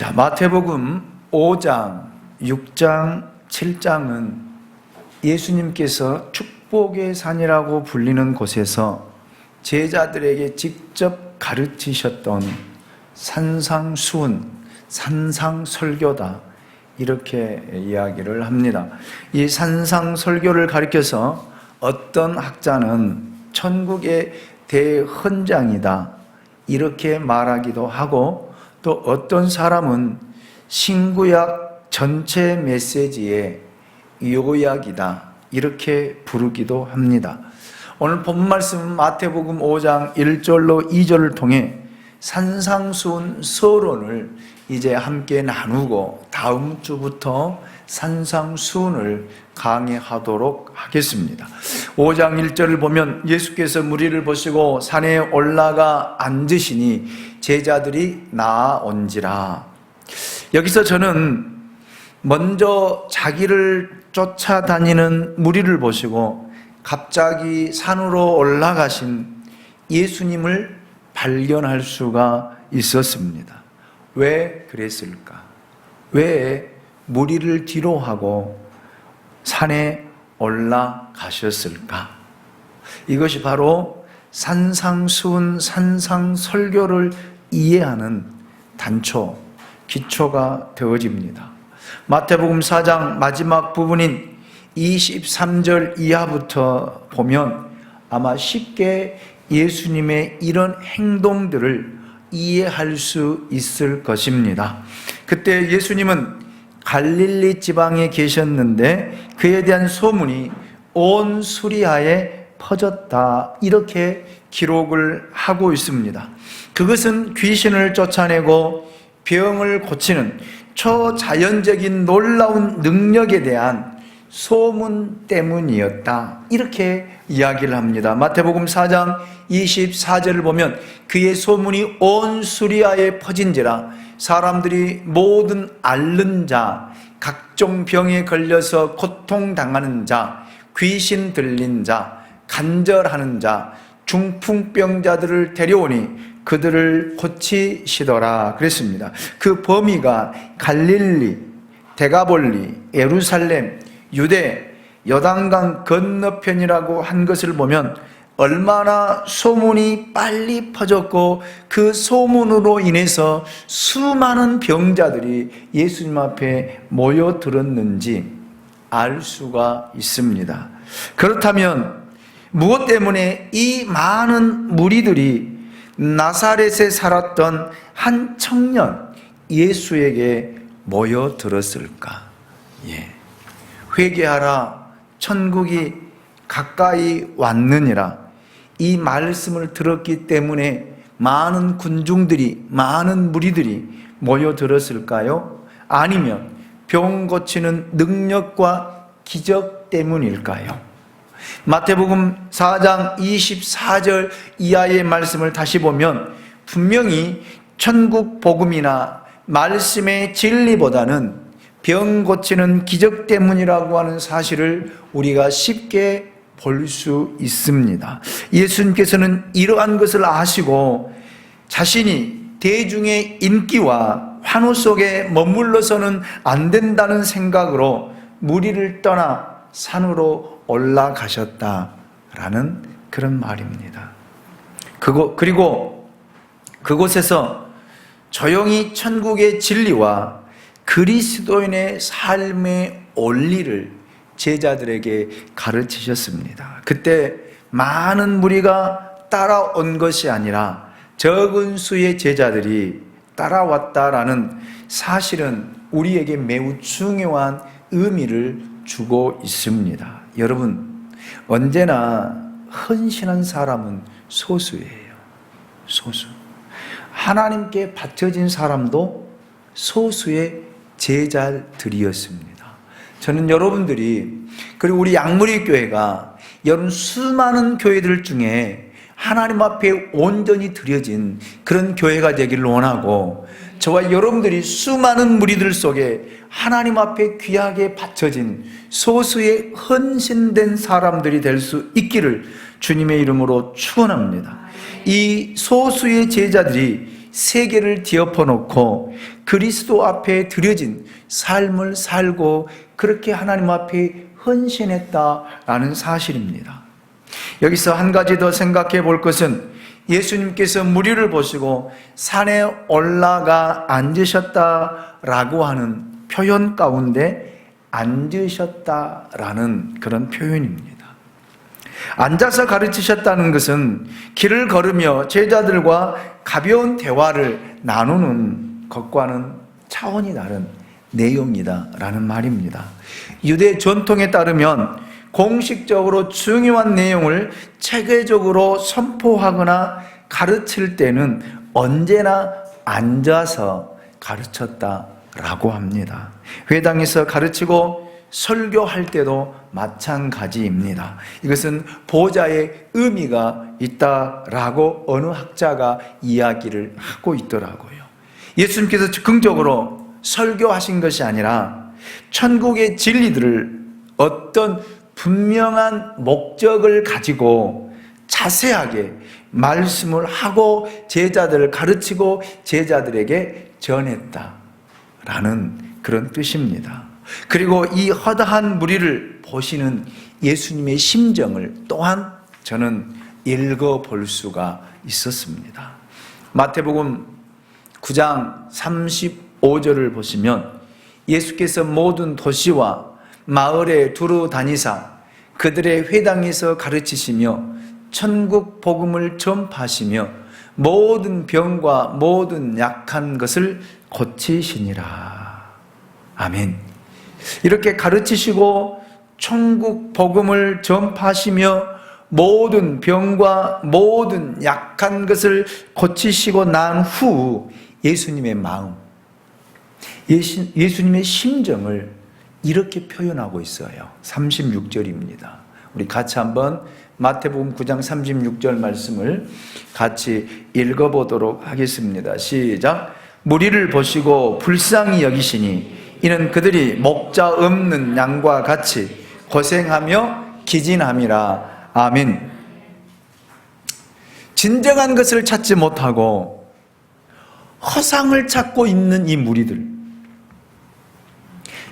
자, 마태복음 5장, 6장, 7장은 예수님께서 축복의 산이라고 불리는 곳에서 제자들에게 직접 가르치셨던 산상수훈, 산상설교다, 이렇게 이야기를 합니다. 이 산상설교를 가리켜서 어떤 학자는 천국의 대헌장이다, 이렇게 말하기도 하고, 또 어떤 사람은 신구약 전체 메시지의 요약이다, 이렇게 부르기도 합니다. 오늘 본 말씀 마태복음 5장 1절로 2절을 통해 산상수훈 서론을 이제 함께 나누고 다음 주부터 산상수훈을 강의하도록 하겠습니다. 5장 1절을 보면 예수께서 무리를 보시고 산에 올라가 앉으시니 제자들이 나아온지라. 여기서 저는 먼저 자기를 쫓아다니는 무리를 보시고 갑자기 산으로 올라가신 예수님을 발견할 수가 있었습니다. 왜 그랬을까? 왜 무리를 뒤로 하고 산에 올라가셨을까? 이것이 바로 산상수훈, 산상설교를 이해하는 단초, 기초가 되어집니다. 마태복음 4장 마지막 부분인 23절 이하부터 보면 아마 쉽게 예수님의 이런 행동들을 이해할 수 있을 것입니다. 그때 예수님은 갈릴리 지방에 계셨는데 그에 대한 소문이 온 수리아에 퍼졌다, 이렇게 기록을 하고 있습니다. 그것은 귀신을 쫓아내고 병을 고치는 초자연적인 놀라운 능력에 대한 소문 때문이었다, 이렇게 이야기를 합니다. 마태복음 4장 24절을 보면 그의 소문이 온 수리아에 퍼진지라 사람들이 모든 앓는 자, 각종 병에 걸려서 고통당하는 자, 귀신 들린 자, 간절하는 자, 중풍병자들을 데려오니 그들을 고치시더라 그랬습니다. 그 범위가 갈릴리, 데가볼리, 예루살렘, 유대, 요단강 건너편이라고 한 것을 보면 얼마나 소문이 빨리 퍼졌고 그 소문으로 인해서 수많은 병자들이 예수님 앞에 모여들었는지 알 수가 있습니다. 그렇다면 무엇 때문에 이 많은 무리들이 나사렛에 살았던 한 청년 예수에게 모여들었을까? 회개하라, 천국이 가까이 왔느니라, 이 말씀을 들었기 때문에 많은 군중들이, 많은 무리들이 모여들었을까요? 아니면 병 고치는 능력과 기적 때문일까요? 마태복음 4장 24절 이하의 말씀을 다시 보면 분명히 천국 복음이나 말씀의 진리보다는 병 고치는 기적 때문이라고 하는 사실을 우리가 쉽게 볼 수 있습니다. 예수님께서는 이러한 것을 아시고 자신이 대중의 인기와 환호 속에 머물러서는 안 된다는 생각으로 무리를 떠나 산으로 올라가셨다라는 그런 말입니다. 그리고 그곳에서 조용히 천국의 진리와 그리스도인의 삶의 원리를 제자들에게 가르치셨습니다. 그때 많은 무리가 따라온 것이 아니라 적은 수의 제자들이 따라왔다라는 사실은 우리에게 매우 중요한 의미를 주고 있습니다. 여러분, 언제나 헌신한 사람은 소수예요. 소수. 하나님께 바쳐진 사람도 소수의 제자들이었습니다. 저는 여러분들이, 그리고 우리 양무리 교회가 여러분 수많은 교회들 중에 하나님 앞에 온전히 드려진 그런 교회가 되기를 원하고, 저와 여러분들이 수많은 무리들 속에 하나님 앞에 귀하게 바쳐진 소수의 헌신된 사람들이 될 수 있기를 주님의 이름으로 축원합니다. 이 소수의 제자들이 세계를 뒤엎어놓고 그리스도 앞에 드려진 삶을 살고 그렇게 하나님 앞에 헌신했다라는 사실입니다. 여기서 한 가지 더 생각해 볼 것은 예수님께서 무리를 보시고 산에 올라가 앉으셨다라고 하는 표현 가운데 앉으셨다라는 그런 표현입니다. 앉아서 가르치셨다는 것은 길을 걸으며 제자들과 가벼운 대화를 나누는 것과는 차원이 다른 내용이다라는 말입니다. 유대 전통에 따르면 공식적으로 중요한 내용을 체계적으로 선포하거나 가르칠 때는 언제나 앉아서 가르쳤다라고 합니다. 회당에서 가르치고 설교할 때도 마찬가지입니다. 이것은 보좌의 의미가 있다라고 어느 학자가 이야기를 하고 있더라고요. 예수님께서 즉흥적으로 설교하신 것이 아니라 천국의 진리들을 어떤 분명한 목적을 가지고 자세하게 말씀을 하고 제자들을 가르치고 제자들에게 전했다라는 그런 뜻입니다. 그리고 이 허다한 무리를 보시는 예수님의 심정을 또한 저는 읽어볼 수가 있었습니다. 마태복음 9장 35절을 보시면 예수께서 모든 도시와 마을에 두루 다니사 그들의 회당에서 가르치시며 천국 복음을 전파하시며 모든 병과 모든 약한 것을 고치시니라. 아멘. 이렇게 가르치시고 천국 복음을 전파하시며 모든 병과 모든 약한 것을 고치시고 난 후 예수님의 마음, 예수님의 심정을 이렇게 표현하고 있어요. 36절입니다. 우리 같이 한번 마태복음 9장 36절 말씀을 같이 읽어보도록 하겠습니다. 시작. 무리를 보시고 불쌍히 여기시니 이는 그들이 목자 없는 양과 같이 고생하며 기진함이라. 아멘. 진정한 것을 찾지 못하고 허상을 찾고 있는 이 무리들,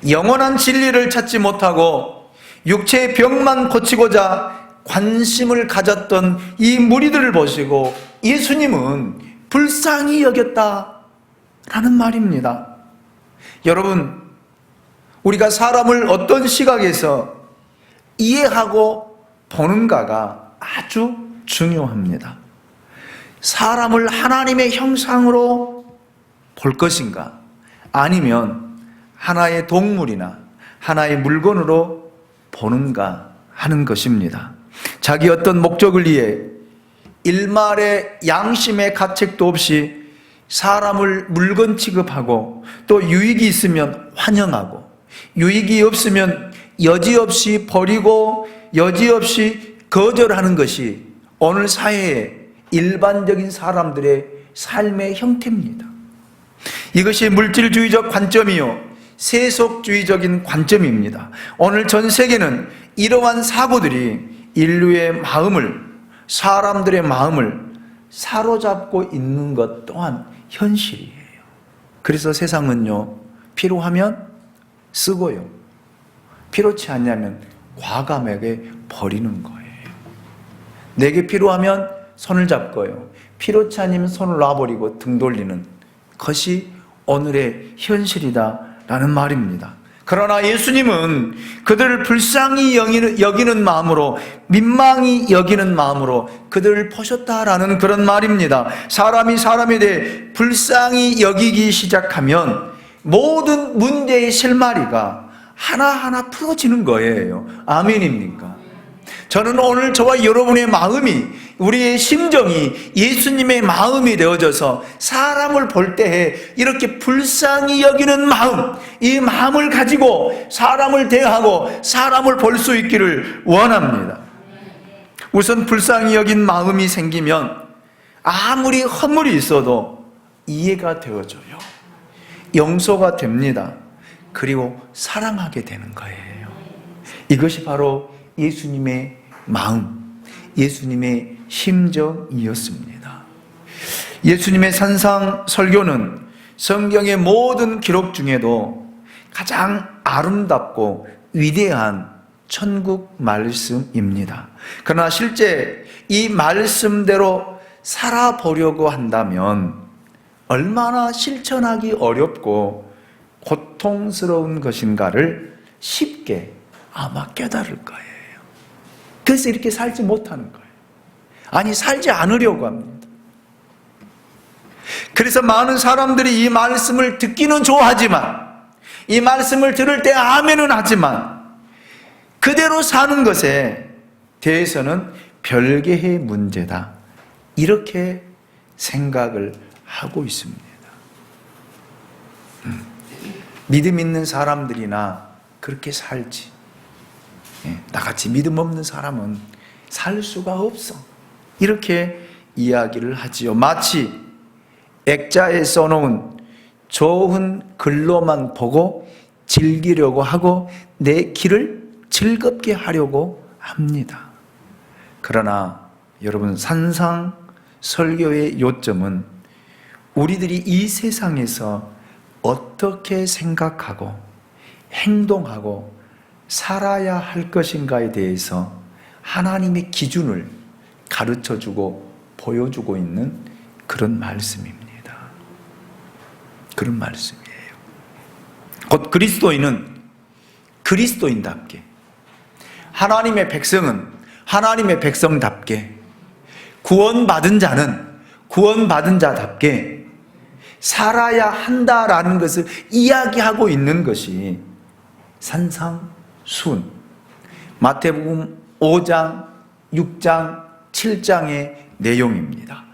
영원한 진리를 찾지 못하고 육체의 병만 고치고자 관심을 가졌던 이 무리들을 보시고 예수님은 불쌍히 여겼다라는 말입니다. 여러분, 우리가 사람을 어떤 시각에서 이해하고 보는가가 아주 중요합니다. 사람을 하나님의 형상으로 볼 것인가, 아니면 하나의 동물이나 하나의 물건으로 보는가 하는 것입니다. 자기 어떤 목적을 위해 일말의 양심의 가책도 없이 사람을 물건 취급하고 또 유익이 있으면 환영하고 유익이 없으면 여지없이 버리고 여지없이 거절하는 것이 오늘 사회의 일반적인 사람들의 삶의 형태입니다. 이것이 물질주의적 관점이요 세속주의적인 관점입니다. 오늘 전 세계는 이러한 사고들이 인류의 마음을, 사람들의 마음을 사로잡고 있는 것 또한 현실이에요. 그래서 세상은요, 필요하면 쓰고요, 필요치 않냐면 과감하게 버리는 거예요. 내게 필요하면 손을 잡고요, 필요치 않으면 손을 놔버리고 등 돌리는 것이 오늘의 현실이다라는 말입니다. 그러나 예수님은 그들을 불쌍히 여기는 마음으로, 민망히 여기는 마음으로 그들을 보셨다라는 그런 말입니다. 사람이 사람에 대해 불쌍히 여기기 시작하면 모든 문제의 실마리가 하나하나 풀어지는 거예요. 아멘입니까? 저는 오늘 저와 여러분의 마음이, 우리의 심정이 예수님의 마음이 되어져서 사람을 볼 때에 이렇게 불쌍히 여기는 마음, 이 마음을 가지고 사람을 대하고 사람을 볼 수 있기를 원합니다. 우선 불쌍히 여긴 마음이 생기면 아무리 허물이 있어도 이해가 되어져요. 용서가 됩니다. 그리고 사랑하게 되는 거예요. 이것이 바로 예수님의 마음, 예수님의 심정이었습니다. 예수님의 산상 설교는 성경의 모든 기록 중에도 가장 아름답고 위대한 천국 말씀입니다. 그러나 실제 이 말씀대로 살아보려고 한다면 얼마나 실천하기 어렵고 고통스러운 것인가를 쉽게 아마 깨달을 거예요. 그래서 이렇게 살지 못하는 거예요. 아니, 살지 않으려고 합니다. 그래서 많은 사람들이 이 말씀을 듣기는 좋아하지만, 이 말씀을 들을 때 아멘은 하지만 그대로 사는 것에 대해서는 별개의 문제다, 이렇게 생각을 하고 있습니다. 믿음 있는 사람들이나 그렇게 살지, 나같이 믿음 없는 사람은 살 수가 없어, 이렇게 이야기를 하지요. 마치 액자에 써놓은 좋은 글로만 보고 즐기려고 하고 내 길을 즐겁게 하려고 합니다. 그러나 여러분, 산상 설교의 요점은 우리들이 이 세상에서 어떻게 생각하고 행동하고 살아야 할 것인가에 대해서 하나님의 기준을 가르쳐주고 보여주고 있는 그런 말씀입니다. 그런 말씀이에요. 곧 그리스도인은 그리스도인답게, 하나님의 백성은 하나님의 백성답게, 구원받은 자는 구원받은 자답게 살아야 한다라는 것을 이야기하고 있는 것이 산상수훈, 마태복음 5장, 6장, 7장의 내용입니다.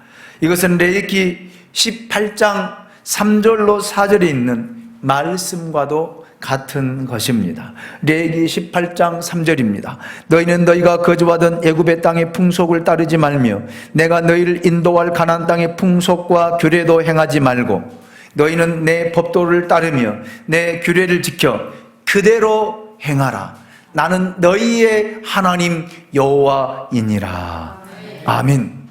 이것은 레위기 18장 3절로 4절에 있는 말씀과도 같은 것입니다. 레위기 18장 3절입니다. 너희는 너희가 거주하던 애굽의 땅의 풍속을 따르지 말며 내가 너희를 인도할 가나안 땅의 풍속과 규례도 행하지 말고 너희는 내 법도를 따르며 내 규례를 지켜 그대로 행하라. 나는 너희의 하나님 여호와이니라. 아멘.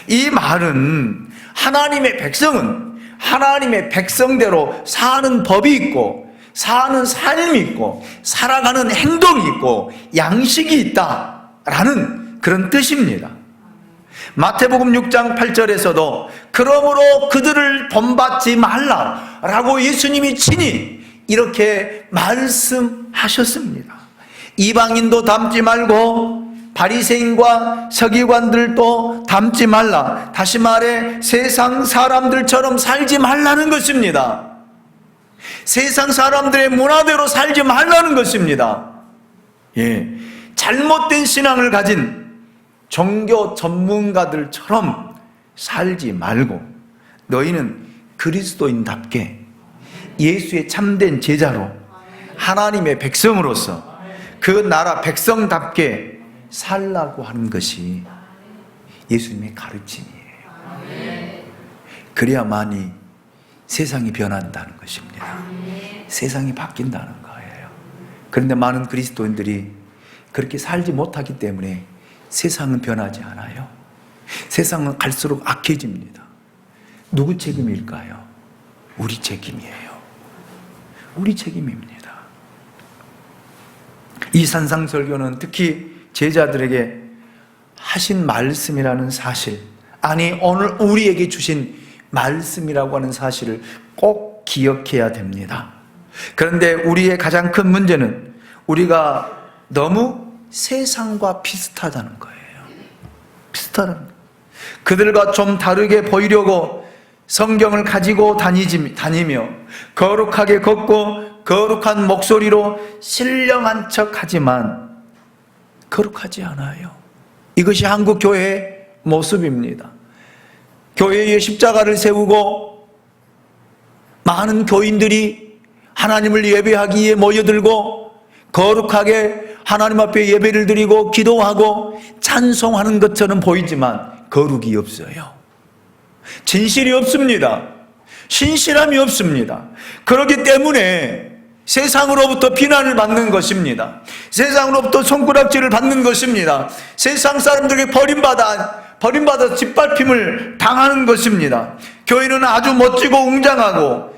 이 말은 하나님의 백성은 하나님의 백성대로 사는 법이 있고 사는 삶이 있고 살아가는 행동이 있고 양식이 있다라는 그런 뜻입니다. 마태복음 6장 8절에서도 그러므로 그들을 본받지 말라라고 예수님이 친히 이렇게 말씀하셨습니다. 이방인도 닮지 말고 바리새인과 서기관들도 닮지 말라. 다시 말해 세상 사람들처럼 살지 말라는 것입니다. 세상 사람들의 문화대로 살지 말라는 것입니다. 잘못된 신앙을 가진 종교 전문가들처럼 살지 말고 너희는 그리스도인답게 예수의 참된 제자로 하나님의 백성으로서 그 나라 백성답게 살라고 하는 것이 예수님의 가르침이에요. 그래야만이 세상이 변한다는 것입니다. 세상이 바뀐다는 거예요. 그런데 많은 그리스도인들이 그렇게 살지 못하기 때문에 세상은 변하지 않아요. 세상은 갈수록 악해집니다. 누구 책임일까요? 우리 책임이에요. 우리 책임입니다. 이 산상설교는 특히 제자들에게 하신 말씀이라는 사실, 아니 오늘 우리에게 주신 말씀이라고 하는 사실을 꼭 기억해야 됩니다. 그런데 우리의 가장 큰 문제는 우리가 너무 세상과 비슷하다는 거예요. 비슷하다는 거예요. 그들과 좀 다르게 보이려고 성경을 가지고 다니며 거룩하게 걷고 거룩한 목소리로 신령한 척하지만 거룩하지 않아요. 이것이 한국 교회의 모습입니다. 교회에 십자가를 세우고 많은 교인들이 하나님을 예배하기 위해 모여들고 거룩하게 하나님 앞에 예배를 드리고 기도하고 찬송하는 것처럼 보이지만 거룩이 없어요. 진실이 없습니다. 신실함이 없습니다. 그렇기 때문에 세상으로부터 비난을 받는 것입니다. 세상으로부터 손가락질을 받는 것입니다. 세상 사람들에게 버림받아서 짓밟힘을 당하는 것입니다. 교회는 아주 멋지고 웅장하고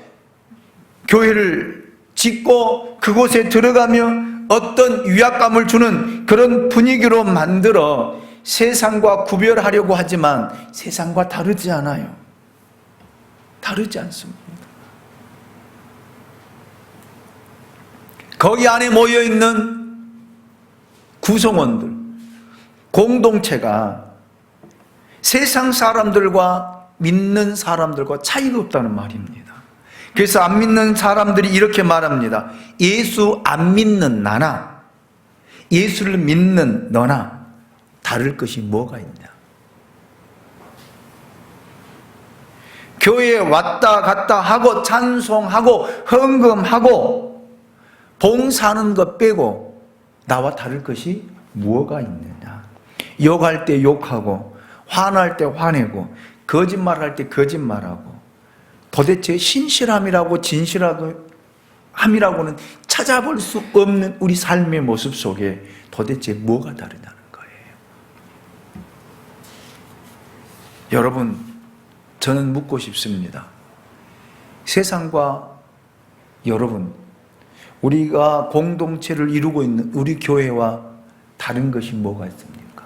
교회를 짓고 그곳에 들어가며 어떤 위압감을 주는 그런 분위기로 만들어 세상과 구별하려고 하지만 세상과 다르지 않아요. 다르지 않습니다. 거기 안에 모여있는 구성원들, 공동체가 세상 사람들과 믿는 사람들과 차이가 없다는 말입니다. 그래서 안 믿는 사람들이 이렇게 말합니다. 예수 안 믿는 나나 예수를 믿는 너나 다를 것이 뭐가 있냐. 교회에 왔다 갔다 하고 찬송하고 헌금하고 봉사하는 것 빼고 나와 다를 것이 뭐가 있느냐. 욕할 때 욕하고 화날 때 화내고 거짓말할 때 거짓말하고 도대체 신실함이라고 진실함이라고는 찾아볼 수 없는 우리 삶의 모습 속에 도대체 뭐가 다르다는 거예요. 여러분, 저는 묻고 싶습니다. 세상과 여러분, 우리가 공동체를 이루고 있는 우리 교회와 다른 것이 뭐가 있습니까?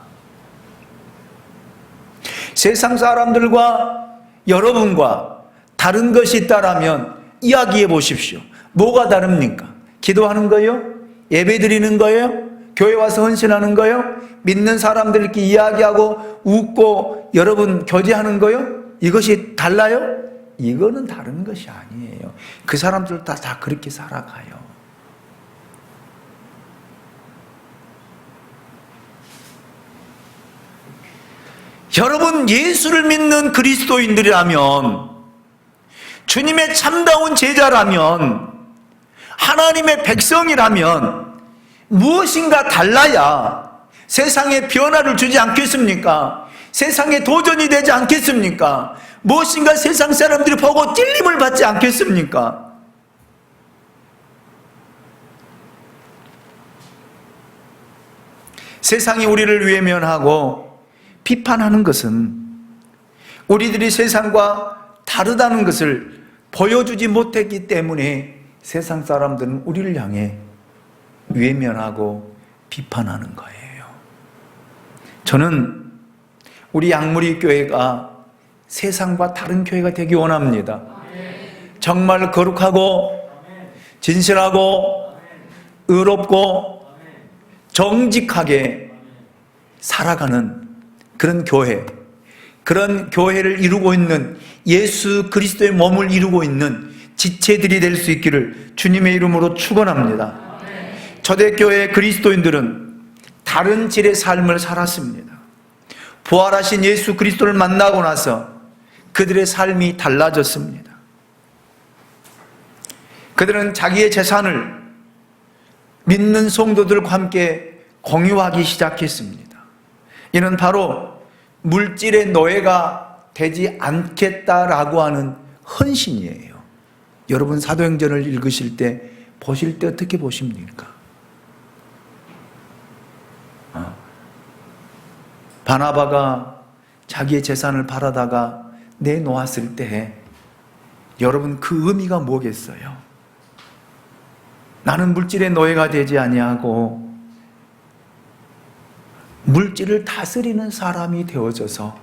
세상 사람들과 여러분과 다른 것이 있다라면 이야기해 보십시오. 뭐가 다릅니까? 기도하는 거요? 예배 드리는 거예요? 교회 와서 헌신하는 거요? 믿는 사람들끼리 이야기하고 웃고 여러분 교제하는 거요? 이것이 달라요? 이거는 다른 것이 아니에요. 그 사람들 다 그렇게 살아가요. 여러분, 예수를 믿는 그리스도인들이라면, 주님의 참다운 제자라면, 하나님의 백성이라면 무엇인가 달라야 세상에 변화를 주지 않겠습니까? 세상에 도전이 되지 않겠습니까? 무엇인가 세상 사람들이 보고 찔림을 받지 않겠습니까? 세상이 우리를 외면하고 비판하는 것은 우리들이 세상과 다르다는 것을 보여주지 못했기 때문에 세상 사람들은 우리를 향해 외면하고 비판하는 거예요. 저는 우리 양무리 교회가 세상과 다른 교회가 되기 원합니다. 정말 거룩하고 진실하고 의롭고 정직하게 살아가는 그런 교회, 그런 교회를 이루고 있는 예수 그리스도의 몸을 이루고 있는 지체들이 될 수 있기를 주님의 이름으로 축원합니다. 초대교회 그리스도인들은 다른 질의 삶을 살았습니다. 부활하신 예수 그리스도를 만나고 나서 그들의 삶이 달라졌습니다. 그들은 자기의 재산을 믿는 성도들과 함께 공유하기 시작했습니다. 이는 바로 물질의 노예가 되지 않겠다라고 하는 헌신이에요. 여러분, 사도행전을 읽으실 때, 보실 때 어떻게 보십니까? 바나바가 자기의 재산을 팔아다가 내놓았을 때 여러분, 그 의미가 뭐겠어요? 나는 물질의 노예가 되지 아니하고 물질을 다스리는 사람이 되어져서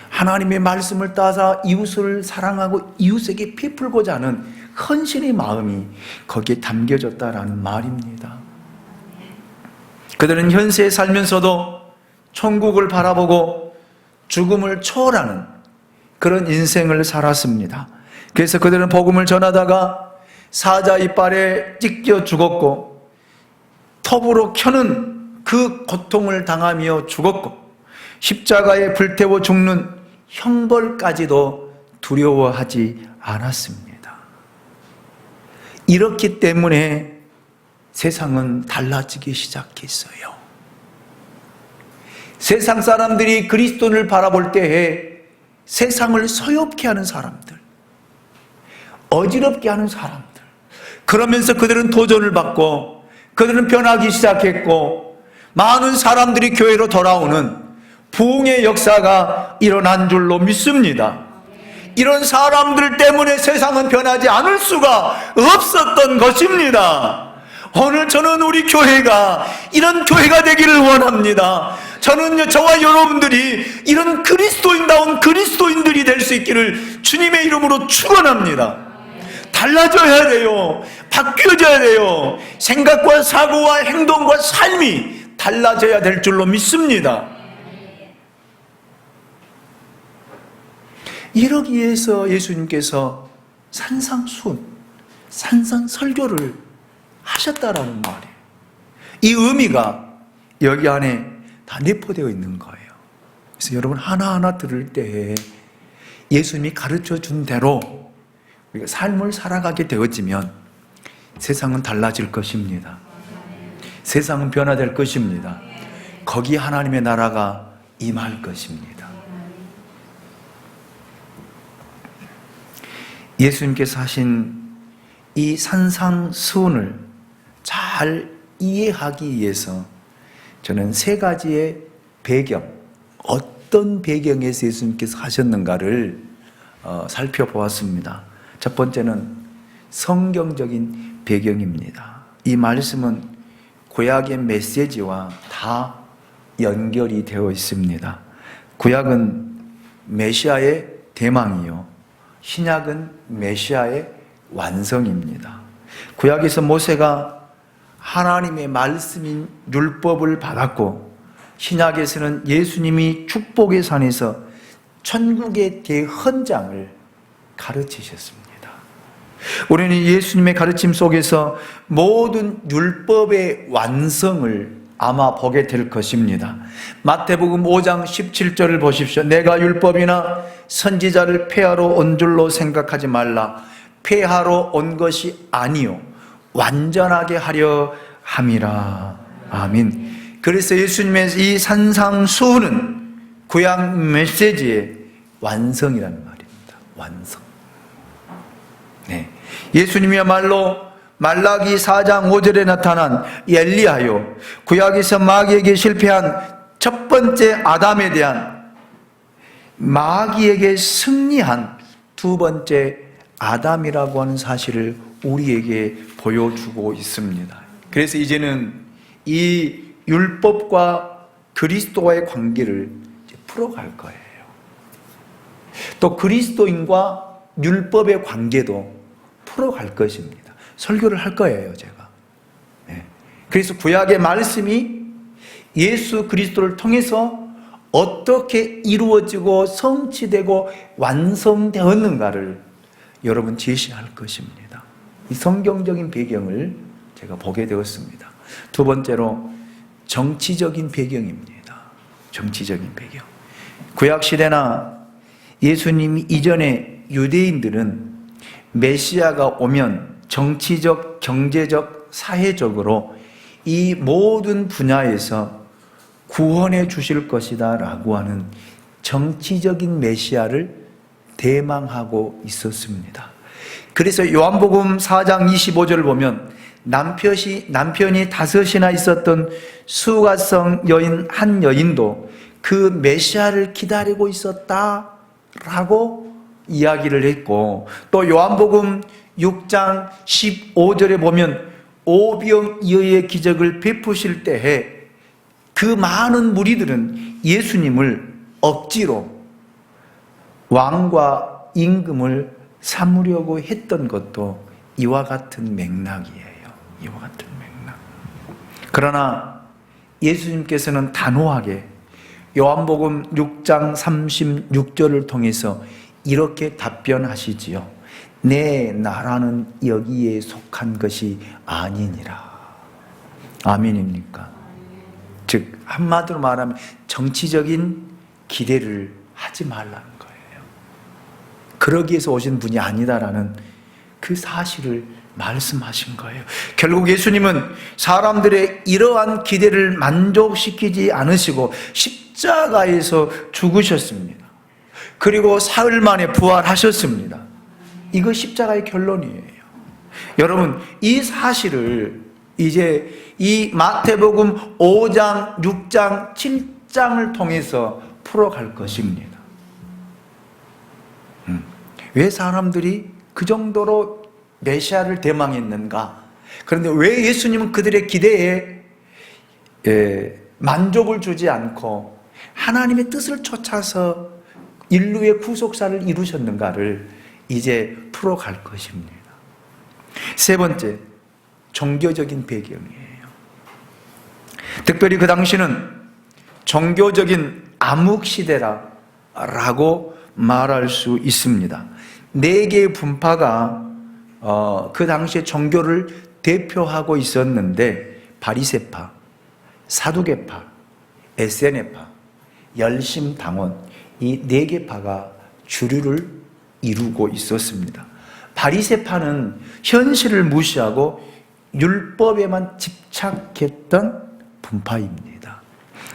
하나님의 말씀을 따라 이웃을 사랑하고 이웃에게 베풀고자 하는 헌신의 마음이 거기에 담겨졌다라는 말입니다. 그들은 현세에 살면서도 천국을 바라보고 죽음을 초월하는 그런 인생을 살았습니다. 그래서 그들은 복음을 전하다가 사자 이빨에 찢겨 죽었고 톱으로 켜는 그 고통을 당하며 죽었고 십자가에 불태워 죽는 형벌까지도 두려워하지 않았습니다. 이렇기 때문에 세상은 달라지기 시작했어요. 세상 사람들이 그리스도를 바라볼 때에 세상을 서엽게 하는 사람들, 어지럽게 하는 사람들, 그러면서 그들은 도전을 받고 그들은 변하기 시작했고 많은 사람들이 교회로 돌아오는 부흥의 역사가 일어난 줄로 믿습니다. 이런 사람들 때문에 세상은 변하지 않을 수가 없었던 것입니다. 오늘 저는 우리 교회가 이런 교회가 되기를 원합니다. 저는 저와 여러분들이 이런 그리스도인다운 그리스도인들이 될 수 있기를 주님의 이름으로 축원합니다. 달라져야 돼요. 바뀌어져야 돼요. 생각과 사고와 행동과 삶이 달라져야 될 줄로 믿습니다. 이러기 위해서 예수님께서 산상수훈, 산상설교를 하셨다라는 말이에요. 이 의미가 여기 안에 다 내포되어 있는 거예요. 그래서 여러분 하나하나 들을 때 예수님이 가르쳐 준 대로 우리가 삶을 살아가게 되어지면 세상은 달라질 것입니다. 세상은 변화될 것입니다. 거기 하나님의 나라가 임할 것입니다. 예수님께서 하신 이 산상수훈을 잘 이해하기 위해서 저는 세 가지의 배경, 어떤 배경에서 예수님께서 하셨는가를 살펴보았습니다. 첫 번째는 성경적인 배경입니다. 이 말씀은 구약의 메시지와 다 연결이 되어 있습니다. 구약은 메시아의 대망이요, 신약은 메시아의 완성입니다. 구약에서 모세가 하나님의 말씀인 율법을 받았고, 신약에서는 예수님이 축복의 산에서 천국의 대헌장을 가르치셨습니다. 우리는 예수님의 가르침 속에서 모든 율법의 완성을 아마 보게 될 것입니다. 마태복음 5장 17절을 보십시오. 내가 율법이나 선지자를 폐하러 온 줄로 생각하지 말라. 폐하러 온 것이 아니요 완전하게 하려 함이라. 아멘. 그래서 예수님의 이 산상수훈은 구약 메시지의 완성이라는 말입니다. 완성. 네. 예수님이야말로 말라기 4장 5절에 나타난 엘리야요, 구약에서 마귀에게 실패한 첫 번째 아담에 대한 마귀에게 승리한 두 번째 아담이라고 하는 사실을 우리에게 보여주고 있습니다. 그래서 이제는 이 율법과 그리스도와의 관계를 풀어갈 거예요. 또 그리스도인과 율법의 관계도 풀어갈 것입니다. 설교를 할 거예요, 제가. 네. 그래서 구약의 말씀이 예수 그리스도를 통해서 어떻게 이루어지고 성취되고 완성되었는가를 여러분 제시할 것입니다. 이 성경적인 배경을 제가 보게 되었습니다. 두 번째로 정치적인 배경입니다. 정치적인 배경. 구약시대나 예수님 이전에 유대인들은 메시아가 오면 정치적, 경제적, 사회적으로 이 모든 분야에서 구원해 주실 것이다 라고 하는 정치적인 메시아를 대망하고 있었습니다. 그래서 요한복음 4장 25절을 보면 남편이 다섯이나 있었던 수가성 여인 한 여인도 그 메시아를 기다리고 있었다라고 이야기를 했고, 또 요한복음 6장 15절에 보면 오병이어의 기적을 베푸실 때에 그 많은 무리들은 예수님을 억지로 왕과 임금을 삼으려고 했던 것도 이와 같은 맥락이에요. 이와 같은 맥락. 그러나 예수님께서는 단호하게 요한복음 6장 36절을 통해서 이렇게 답변하시지요. 내 나라는 여기에 속한 것이 아니니라. 아멘입니까? 즉 한마디로 말하면 정치적인 기대를 하지 말라는 거예요. 그러기 위해서 오신 분이 아니다라는 그 사실을 말씀하신 거예요. 결국 예수님은 사람들의 이러한 기대를 만족시키지 않으시고 십자가에서 죽으셨습니다. 그리고 사흘 만에 부활하셨습니다. 이거 십자가의 결론이에요. 여러분, 이 사실을 이제 이 마태복음 5장, 6장, 7장을 통해서 풀어갈 것입니다. 왜 사람들이 그 정도로 메시아를 대망했는가? 그런데 왜 예수님은 그들의 기대에 만족을 주지 않고 하나님의 뜻을 쫓아서 인류의 구속사를 이루셨는가를 이제 풀어갈 것입니다. 세 번째, 종교적인 배경이에요. 특별히 그 당시는 종교적인 암흑시대라고 말할 수 있습니다. 4개의 분파가 그 당시에 종교를 대표하고 있었는데, 바리새파, 사두개파, 에세네파, 열심당원, 이 4개파가 주류를 이루고 있었습니다. 바리새파는 현실을 무시하고 율법에만 집착했던 분파입니다.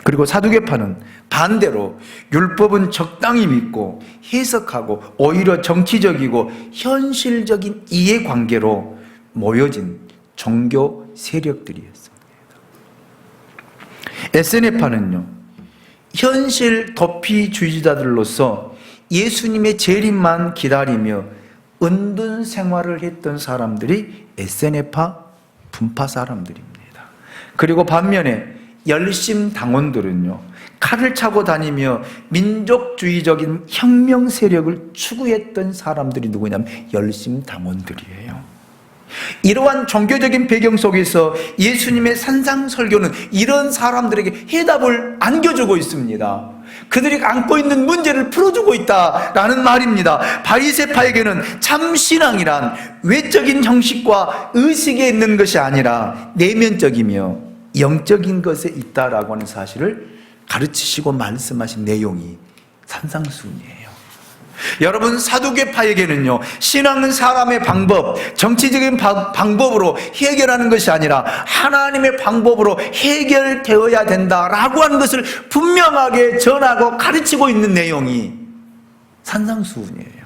그리고 사두개파는 반대로 율법은 적당히 믿고 해석하고 오히려 정치적이고 현실적인 이해관계로 모여진 종교 세력들이었습니다. 에세네파는요, 현실 도피주의자들로서 예수님의 재림만 기다리며 은둔 생활을 했던 사람들이 에세네파 분파 사람들입니다. 그리고 반면에 열심당원들은요, 칼을 차고 다니며 민족주의적인 혁명 세력을 추구했던 사람들이 누구냐면 열심당원들이에요. 이러한 종교적인 배경 속에서 예수님의 산상설교는 이런 사람들에게 해답을 안겨주고 있습니다. 그들이 안고 있는 문제를 풀어주고 있다라는 말입니다. 바리새파에게는 참 신앙이란 외적인 형식과 의식에 있는 것이 아니라 내면적이며 영적인 것에 있다라고 하는 사실을 가르치시고 말씀하신 내용이 산상수훈이에요. 여러분, 사두개파에게는요, 신앙은 사람의 방법, 정치적인 방법으로 해결하는 것이 아니라 하나님의 방법으로 해결되어야 된다라고 하는 것을 분명하게 전하고 가르치고 있는 내용이 산상수훈이에요.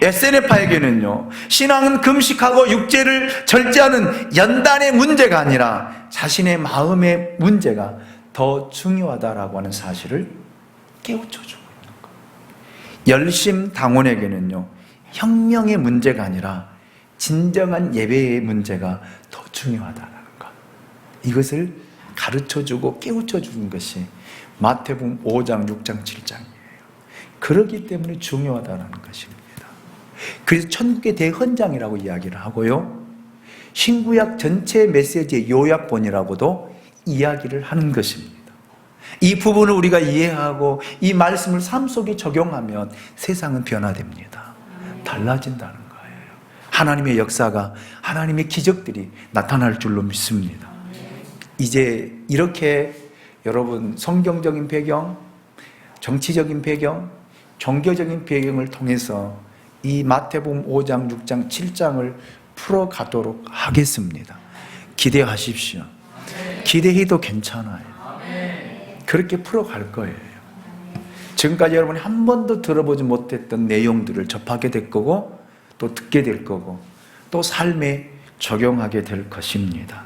에세네파에게는요, 신앙은 금식하고 육제를 절제하는 연단의 문제가 아니라 자신의 마음의 문제가 더 중요하다라고 하는 사실을 깨우쳐주고 있는 거예요. 열심당원에게는요, 혁명의 문제가 아니라 진정한 예배의 문제가 더 중요하다라는 것, 이것을 가르쳐주고 깨우쳐주는 것이 마태복음 5장, 6장, 7장이에요. 그렇기 때문에 중요하다는 것입니다. 그래서 천국의 대헌장이라고 이야기를 하고요, 신구약 전체 메시지의 요약본이라고도 이야기를 하는 것입니다. 이 부분을 우리가 이해하고 이 말씀을 삶 속에 적용하면 세상은 변화됩니다. 달라진다는 거예요. 하나님의 역사가, 하나님의 기적들이 나타날 줄로 믿습니다. 이제 이렇게 여러분, 성경적인 배경, 정치적인 배경, 종교적인 배경을 통해서 이 마태복음 5장, 6장, 7장을 풀어가도록 하겠습니다. 기대하십시오. 기대해도 괜찮아요. 그렇게 풀어갈 거예요. 지금까지 여러분이 한 번도 들어보지 못했던 내용들을 접하게 될 거고, 또 듣게 될 거고, 또 삶에 적용하게 될 것입니다.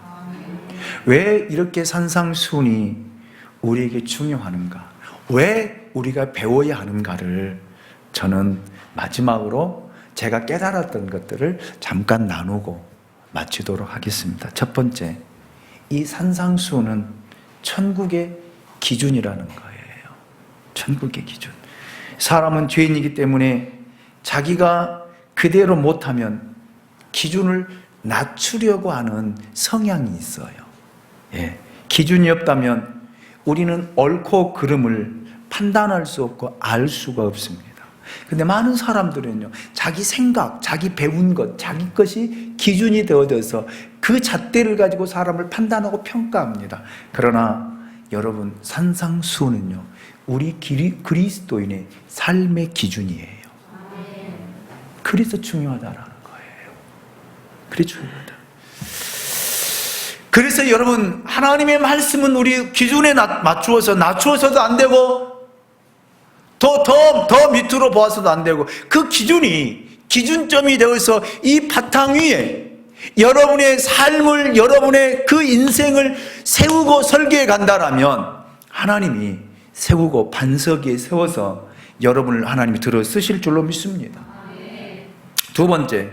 왜 이렇게 산상수훈이 우리에게 중요한가? 왜 우리가 배워야 하는가를 저는 마지막으로 제가 깨달았던 것들을 잠깐 나누고 마치도록 하겠습니다. 첫 번째, 이 산상수훈은 천국의 기준이라는 거예요. 천국의 기준. 사람은 죄인이기 때문에 자기가 그대로 못하면 기준을 낮추려고 하는 성향이 있어요. 예. 기준이 없다면 우리는 옳고 그름을 판단할 수 없고 알 수가 없습니다. 근데 많은 사람들은요, 자기 생각, 자기 배운 것, 자기 것이 기준이 되어져서 그 잣대를 가지고 사람을 판단하고 평가합니다. 그러나 여러분, 산상수훈은요, 우리 그리스도인의 삶의 기준이에요. 그래서 중요하다라는 거예요. 그래서 중요하다. 그래서 여러분, 하나님의 말씀은 우리 기준에 낮추어서도 안 되고, 더 밑으로 보아서도 안 되고, 그 기준점이 되어서 이 바탕 위에 여러분의 삶을, 여러분의 그 인생을 세우고 설계해 간다라면 하나님이 세우고 반석 위에 세워서 여러분을 하나님이 들어 쓰실 줄로 믿습니다. 두 번째,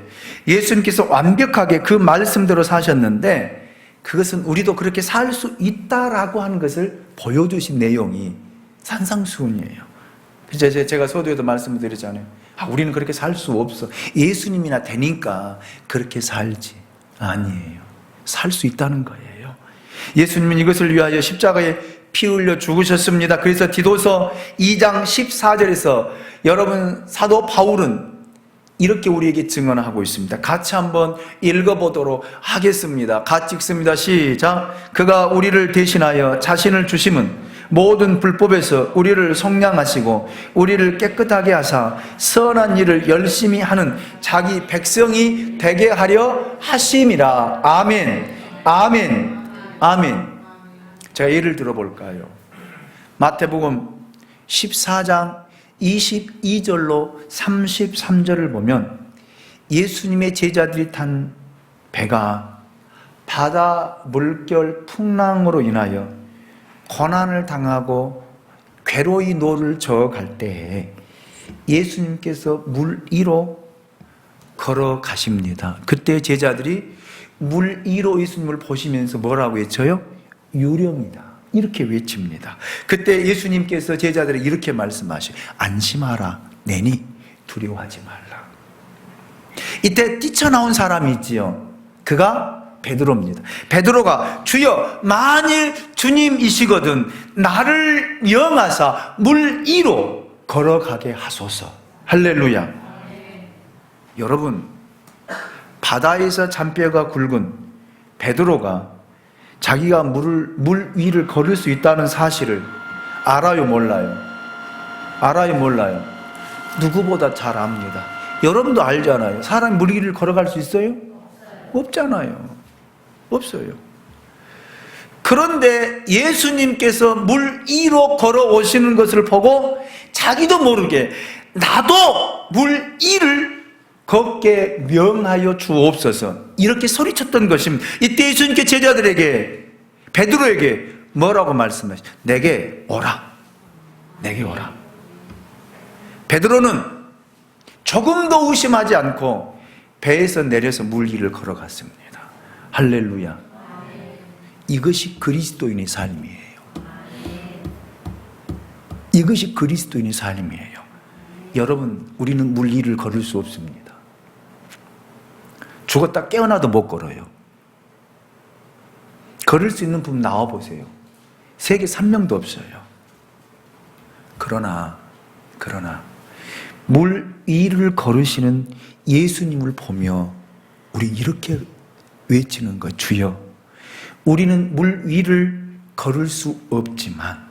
예수님께서 완벽하게 그 말씀대로 사셨는데 그것은 우리도 그렇게 살 수 있다라고 하는 것을 보여주신 내용이 산상수훈이에요. 그래서 제가 서두에도 말씀을 드리잖아요. 우리는 그렇게 살 수 없어. 예수님이나 되니까 그렇게 살지. 아니에요. 살 수 있다는 거예요. 예수님은 이것을 위하여 십자가에 피 흘려 죽으셨습니다. 그래서 디도서 2장 14절에서 여러분 사도 바울은 이렇게 우리에게 증언하고 있습니다. 같이 한번 읽어보도록 하겠습니다. 같이 읽습니다. 시작. 그가 우리를 대신하여 자신을 주심은 모든 불법에서 우리를 속량하시고 우리를 깨끗하게 하사 선한 일을 열심히 하는 자기 백성이 되게 하려 하심이라. 아멘. 아멘. 아멘. 제가 예를 들어볼까요? 마태복음 14장 22절로 33절을 보면 예수님의 제자들이 탄 배가 바다 물결 풍랑으로 인하여 고난을 당하고 괴로이 노를 저어갈 때에 예수님께서 물 위로 걸어가십니다. 그때 제자들이 물 위로 예수님을 보시면서 뭐라고 외쳐요? 유령이다. 이렇게 외칩니다. 그때 예수님께서 제자들에게 이렇게 말씀하셔요. 안심하라. 내니 두려워하지 말라. 이때 뛰쳐나온 사람이 있지요. 그가 베드로입니다. 베드로가 주여 만일 주님이시거든 나를 명하사 물 위로 걸어가게 하소서. 할렐루야. 여러분 바다에서 잔뼈가 굵은 베드로가 자기가 물 위를 걸을 수 있다는 사실을 알아요, 몰라요? 알아요, 몰라요? 누구보다 잘 압니다. 여러분도 알잖아요. 사람이 물 위를 걸어갈 수 있어요? 없잖아요. 없어요. 그런데 예수님께서 물 위로 걸어오시는 것을 보고 자기도 모르게 나도 물 위를 걷게 명하여 주옵소서 이렇게 소리쳤던 것입니다. 이때 예수님께 제자들에게 베드로에게 뭐라고 말씀하시죠? 내게 오라. 내게 오라. 베드로는 조금도 의심하지 않고 배에서 내려서 물 위를 걸어갔습니다. 할렐루야. 이것이 그리스도인의 삶이에요. 이것이 그리스도인의 삶이에요. 여러분, 우리는 물 위를 걸을 수 없습니다. 죽었다 깨어나도 못 걸어요. 걸을 수 있는 분 나와보세요. 세계 3명도 없어요. 그러나 물 위를 걸으시는 예수님을 보며 우리 이렇게 외치는 것. 주여, 우리는 물 위를 걸을 수 없지만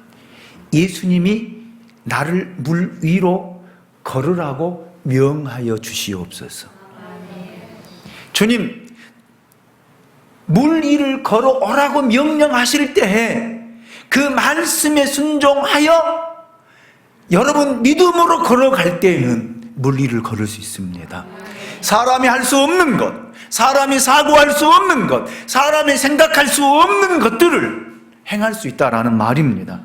예수님이 나를 물 위로 걸으라고 명하여 주시옵소서. 주님, 물 위를 걸어오라고 명령하실 때에 그 말씀에 순종하여 여러분 믿음으로 걸어갈 때에는 물 위를 걸을 수 있습니다. 사람이 할 수 없는 것, 사람이 사고할 수 없는 것, 사람이 생각할 수 없는 것들을 행할 수 있다라는 말입니다.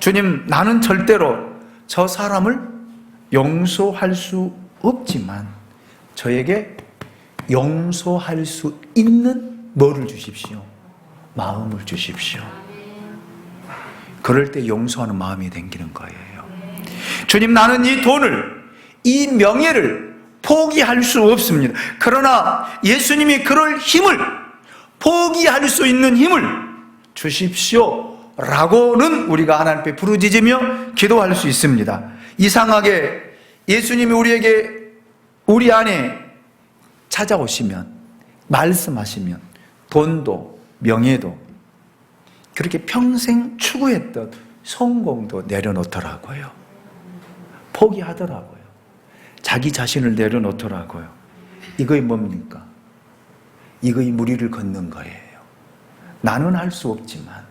주님, 나는 절대로 저 사람을 용서할 수 없지만 저에게 용서할 수 있는 뭐를 주십시오? 마음을 주십시오. 그럴 때 용서하는 마음이 생기는 거예요. 주님, 나는 이 돈을, 이 명예를 포기할 수 없습니다. 그러나 예수님이 그럴 힘을, 포기할 수 있는 힘을 주십시오 라고는 우리가 하나님 앞에 부르짖으며 기도할 수 있습니다. 이상하게 예수님이 우리 안에 찾아오시면, 말씀하시면 돈도 명예도 그렇게 평생 추구했던 성공도 내려놓더라고요. 포기하더라고요. 자기 자신을 내려놓더라고요. 이거이 뭡니까? 이거이 물 위를 걷는 거예요. 나는 할 수 없지만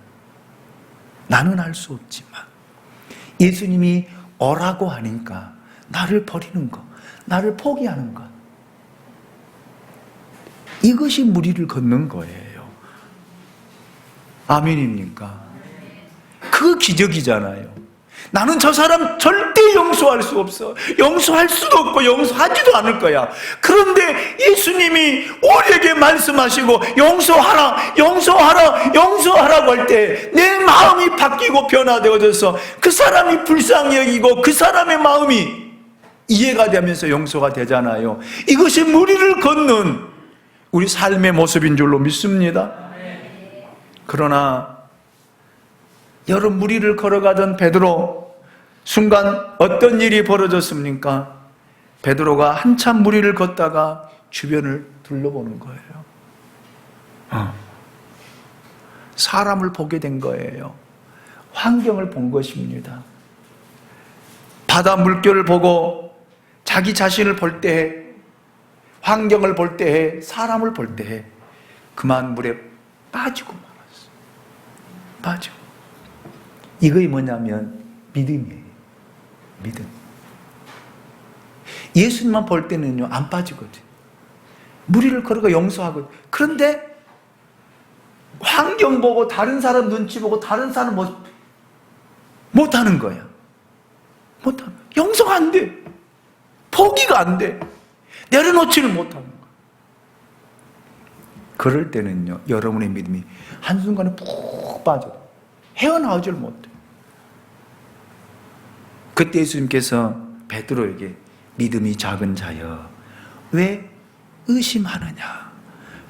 예수님이 오라고 하니까 나를 버리는 것, 나를 포기하는 것, 이것이 물 위를 걷는 거예요. 아멘입니까? 그 기적이잖아요. 나는 저 사람 절대 용서할 수 없어. 용서할 수도 없고 용서하지도 않을 거야. 그런데 예수님이 우리에게 말씀하시고 용서하라, 용서하라, 용서하라고 할 때 내 마음이 바뀌고 변화되어져서 그 사람이 불쌍히 여기고 그 사람의 마음이 이해가 되면서 용서가 되잖아요. 이것이 무리를 걷는 우리 삶의 모습인 줄로 믿습니다. 그러나 여러 무리를 걸어가던 베드로, 순간 어떤 일이 벌어졌습니까? 베드로가 한참 무리를 걷다가 주변을 둘러보는 거예요. 사람을 보게 된 거예요. 환경을 본 것입니다. 바다 물결을 보고 자기 자신을 볼 때에, 환경을 볼 때에, 사람을 볼 때에 그만 물에 빠지고 말았어요. 빠지고. 이거이 뭐냐면 믿음이에요. 믿음. 예수님만 볼 때는요 안 빠지거든. 무리를 걸어가 용서하거든. 그런데 환경 보고 다른 사람 눈치 보고 다른 사람 못하는 거야. 못하는 거야. 용서가 안 돼. 포기가 안 돼. 내려놓지를 못하는 거야. 그럴 때는요 여러분의 믿음이 한순간에 푹 빠져 헤어나오질 못해. 그때 예수님께서 베드로에게 믿음이 작은 자여 왜 의심하느냐,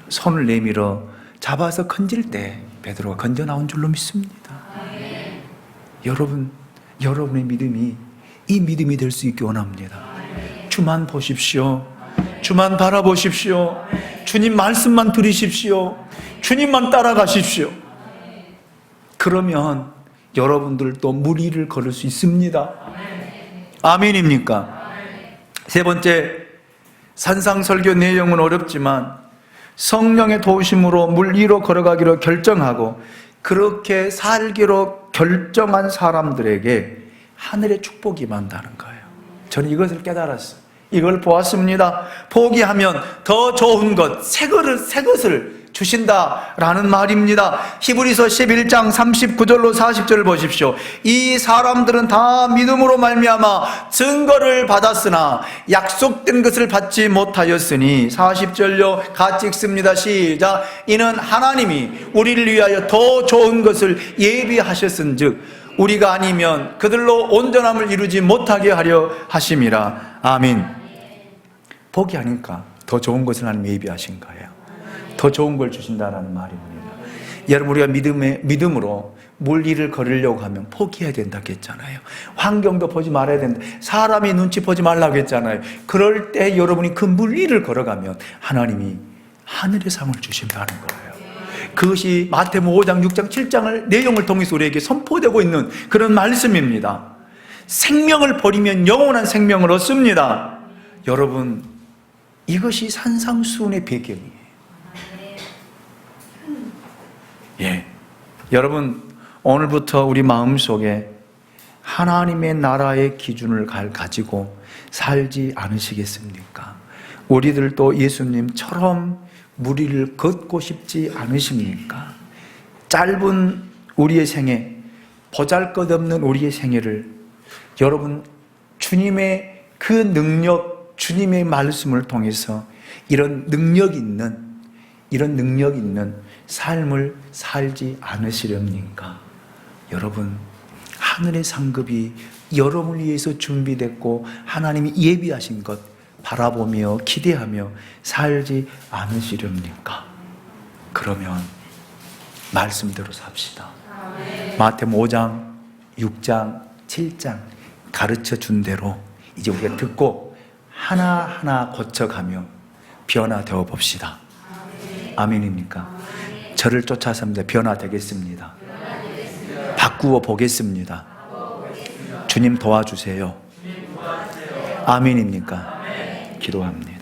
손을 내밀어 잡아서 건질 때 베드로가 건져 나온 줄로 믿습니다. 여러분의 믿음이 이 믿음이 될 수 있기 원합니다. 주만 보십시오. 주만 바라보십시오. 주님 말씀만 들으십시오. 주님만 따라가십시오. 그러면 여러분들도 무리를 걸을 수 있습니다. 아멘입니까? 세 번째, 산상설교 내용은 어렵지만 성령의 도우심으로 물 위로 걸어가기로 결정하고 그렇게 살기로 결정한 사람들에게 하늘의 축복이 임한다는 거예요. 저는 이것을 깨달았어요. 이걸 보았습니다. 포기하면 더 좋은 것, 새 것을 주신다라는 말입니다. 히브리서 11장 39절로 40절을 보십시오. 이 사람들은 다 믿음으로 말미암아 증거를 받았으나 약속된 것을 받지 못하였으니 40절요 같이 읽습니다. 시작. 이는 하나님이 우리를 위하여 더 좋은 것을 예비하셨은즉 우리가 아니면 그들로 온전함을 이루지 못하게 하려 하심이라. 아멘. 포기하니까 더 좋은 것을 하나님 예비하신 거예요. 더 좋은 걸 주신다는 말입니다. 여러분, 우리가 믿음으로 물 위를 걸으려고 하면 포기해야 된다고 했잖아요. 환경도 보지 말아야 된다. 사람이 눈치 보지 말라고 했잖아요. 그럴 때 여러분이 그 물 위를 걸어가면 하나님이 하늘의 상을 주신다는 거예요. 그것이 마태복음 5장, 6장, 7장을 내용을 통해서 우리에게 선포되고 있는 그런 말씀입니다. 생명을 버리면 영원한 생명을 얻습니다. 여러분, 이것이 산상수훈의 배경이에요. 예, 여러분, 오늘부터 우리 마음속에 하나님의 나라의 기준을 가지고 살지 않으시겠습니까? 우리들도 예수님처럼 무리를 걷고 싶지 않으십니까? 짧은 우리의 생애, 보잘것없는 우리의 생애를 여러분 주님의 그 능력, 주님의 말씀을 통해서 이런 능력 있는 삶을 살지 않으시렵니까? 여러분, 하늘의 상급이 여러분을 위해서 준비됐고 하나님이 예비하신 것 바라보며 기대하며 살지 않으시렵니까? 그러면 말씀대로 삽시다. 마태복음 5장, 6장, 7장 가르쳐 준 대로 이제 우리가 듣고 하나하나 고쳐가며 변화되어 봅시다. 아멘입니까? 저를 쫓아서 변화되겠습니다. 바꾸어 보겠습니다. 주님 도와주세요. 아멘입니까? 기도합니다.